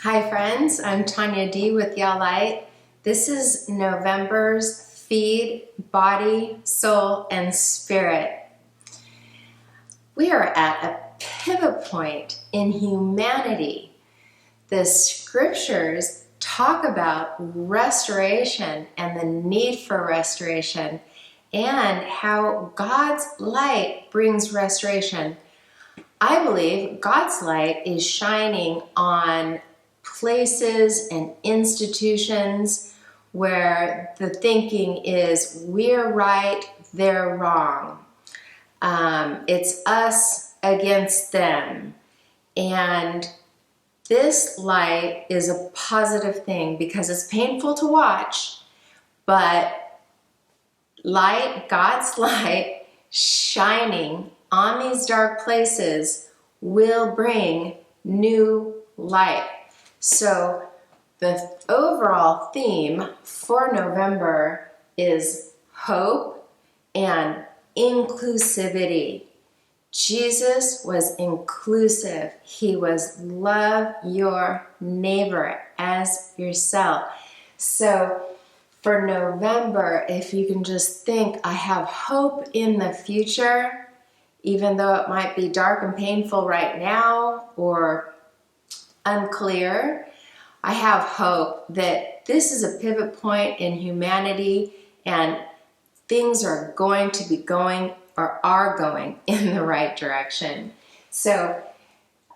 Hi friends, I'm Tonyah Dee with Y'all Light. This is November's Feed Body, Soul, and Spirit. We are at a pivot point in humanity. The scriptures talk about restoration and the need for restoration and how God's light brings restoration. I believe God's light is shining on places and institutions where the thinking is we're right, they're wrong. It's us against them. And this light is a positive thing because it's painful to watch, but light, God's light, shining on these dark places will bring new light. So the overall theme for November is hope and inclusivity. Jesus was inclusive. He was love your neighbor as yourself. So for November, if you can just think, I have hope in the future, even though it might be dark and painful right now or unclear, I have hope that this is a pivot point in humanity and things are going to be going or are going in the right direction. So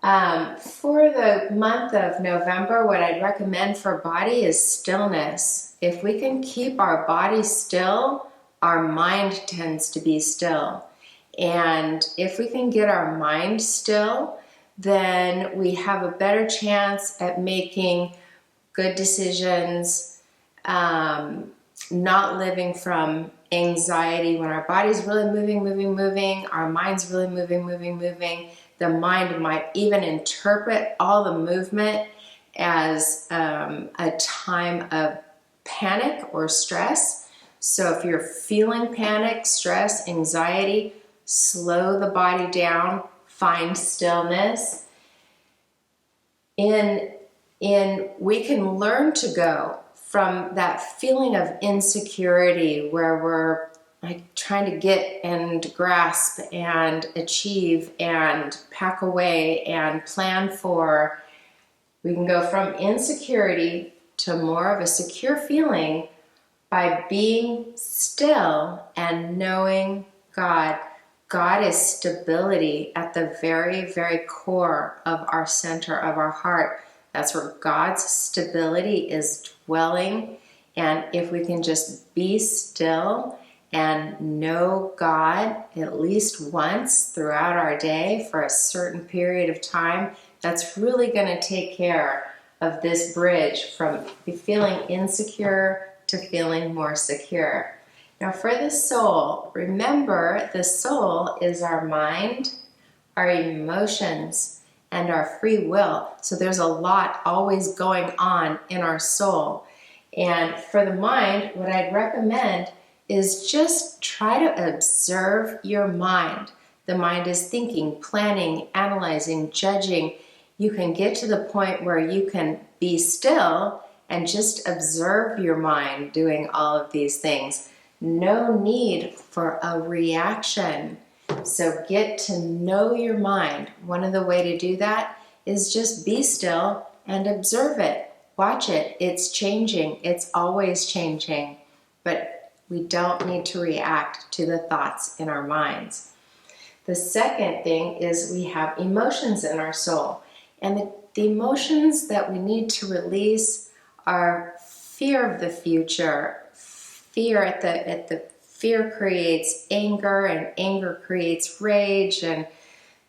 for the month of November, what I'd recommend for body is stillness. If we can keep our body still, our mind tends to be still. And if we can get our mind still, then we have a better chance at making good decisions, not living from anxiety. When our body's really moving, our mind's really moving, the mind might even interpret all the movement as a time of panic or stress. So if you're feeling panic, stress, anxiety, slow the body down, find stillness. We can learn to go from that feeling of insecurity where we're like trying to get and grasp and achieve and pack away and plan for. We can go from insecurity to more of a secure feeling by being still and knowing God. God is stability at the very, very core of our center of our heart. That's where God's stability is dwelling. And if we can just be still and know God at least once throughout our day for a certain period of time, that's really going to take care of this bridge from feeling insecure to feeling more secure. Now for the soul, remember the soul is our mind, our emotions, and our free will. So there's a lot always going on in our soul. And for the mind, what I'd recommend is just try to observe your mind. The mind is thinking, planning, analyzing, judging. You can get to the point where you can be still and just observe your mind doing all of these things. No need for a reaction. So get to know your mind. One of the ways to do that is just be still and observe it. Watch it. It's changing. It's always changing. But we don't need to react to the thoughts in our minds. The second thing is we have emotions in our soul. And the emotions that we need to release are fear of the future. Fear creates anger, and anger creates rage, and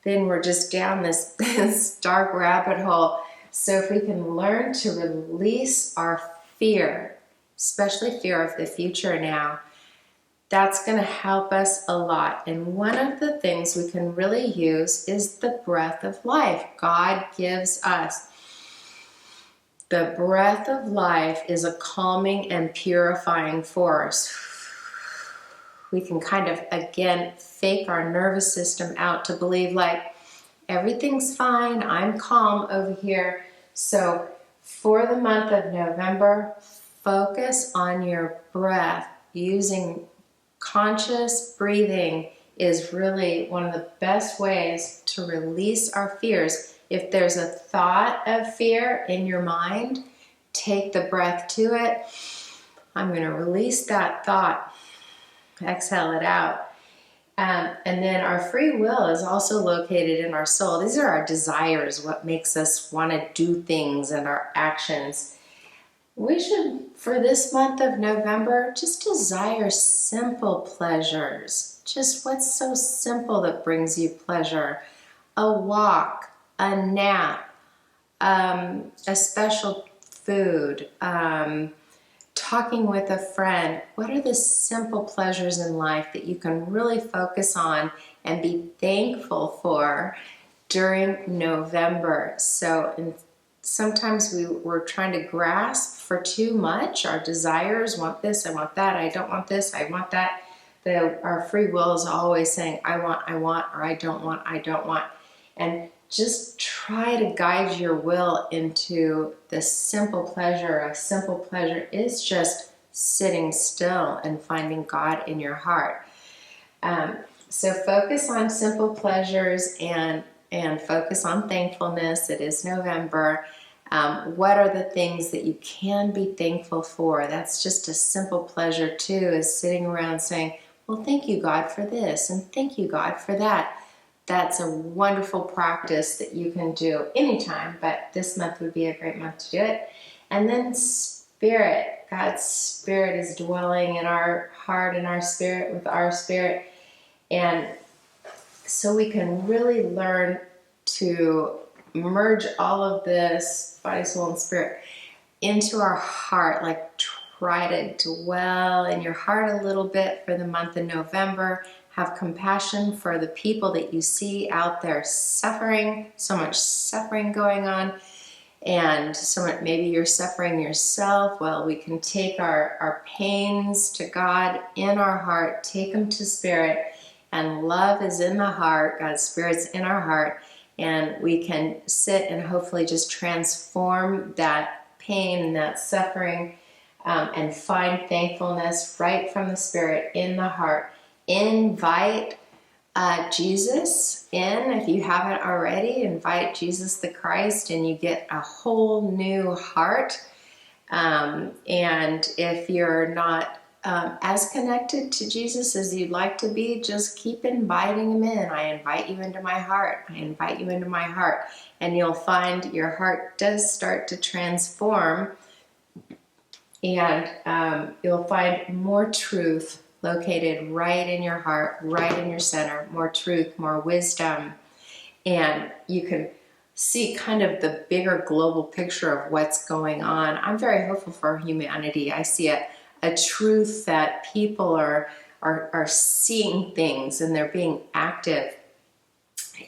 then we're just down this dark rabbit hole. So if we can learn to release our fear, especially fear of the future now, that's going to help us a lot. And one of the things we can really use is the breath of life God gives us. The breath of life is a calming and purifying force. We can kind of, again, fake our nervous system out to believe like everything's fine, I'm calm over here. So For the month of November, focus on your breath. Using conscious breathing is really one of the best ways to release our fears. If there's a thought of fear in your mind, take the breath to it. I'm going to release that thought. Exhale it out. And then our free will is also located in our soul. These are our desires, what makes us want to do things, and our actions. We should, for this month of November, just desire simple pleasures. Just what's so simple that brings you pleasure? A walk, a nap, a special food, talking with a friend. What are the simple pleasures in life that you can really focus on and be thankful for during November? Sometimes we're trying to grasp for too much. Our desires, want this, I want that, I don't want this, I want that. Our free will is always saying, I want, or I don't want. And just try to guide your will into the simple pleasure. A simple pleasure is just sitting still and finding God in your heart. So focus on simple pleasures and focus on thankfulness. It is November. What are the things that you can be thankful for? That's just a simple pleasure too, is sitting around saying, well, thank you, God, for this, and thank you, God, for that. That's a wonderful practice that you can do anytime, but this month would be a great month to do it. And then spirit. God's spirit is dwelling in our heart and our spirit with our spirit. And so we can really learn to merge all of this, body, soul, and spirit, into our heart. Like, try to dwell in your heart a little bit for the month of November. Have compassion for the people that you see out there suffering, so much suffering going on. And maybe you're suffering yourself. Well, we can take our pains to God in our heart, take them to spirit, and love is in the heart. God's spirit's in our heart, and we can sit and hopefully just transform that pain and that suffering, and find thankfulness right from the spirit in the heart. Invite Jesus in. If you haven't already, invite Jesus the Christ and you get a whole new heart. And if you're not as connected to Jesus as you'd like to be, just keep inviting him in. I invite you into my heart. I invite you into my heart. And you'll find your heart does start to transform, and you'll find more truth located right in your heart, right in your center, more truth, more wisdom. And you can see kind of the bigger global picture of what's going on. I'm very hopeful for humanity. I see a truth that people are seeing things and they're being active.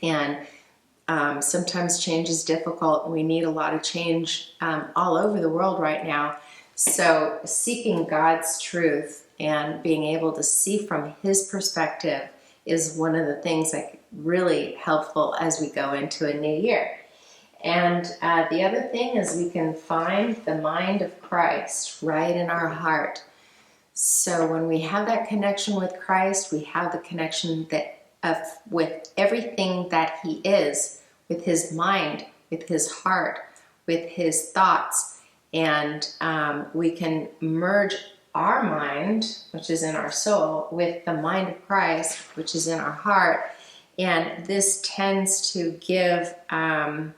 And sometimes change is difficult. We need a lot of change all over the world right now. So seeking God's truth and being able to see from his perspective is one of the things that really helpful as we go into a new year. And the other thing is we can find the mind of Christ right in our heart. So when we have that connection with Christ, we have the connection with everything that he is, with his mind, with his heart, with his thoughts. And we can merge our mind, which is in our soul, with the mind of Christ, which is in our heart. And this tends to give our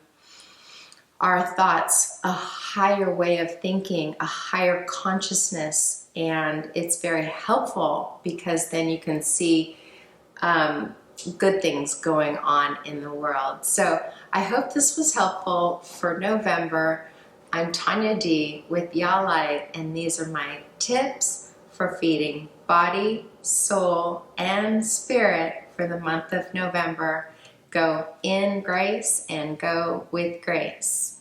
thoughts a higher way of thinking, a higher consciousness. And it's very helpful because then you can see good things going on in the world. So I hope this was helpful for November. I'm Tonyah Dee with Y'all Light, and these are my tips for feeding body, soul, and spirit for the month of November. Go in grace and go with grace.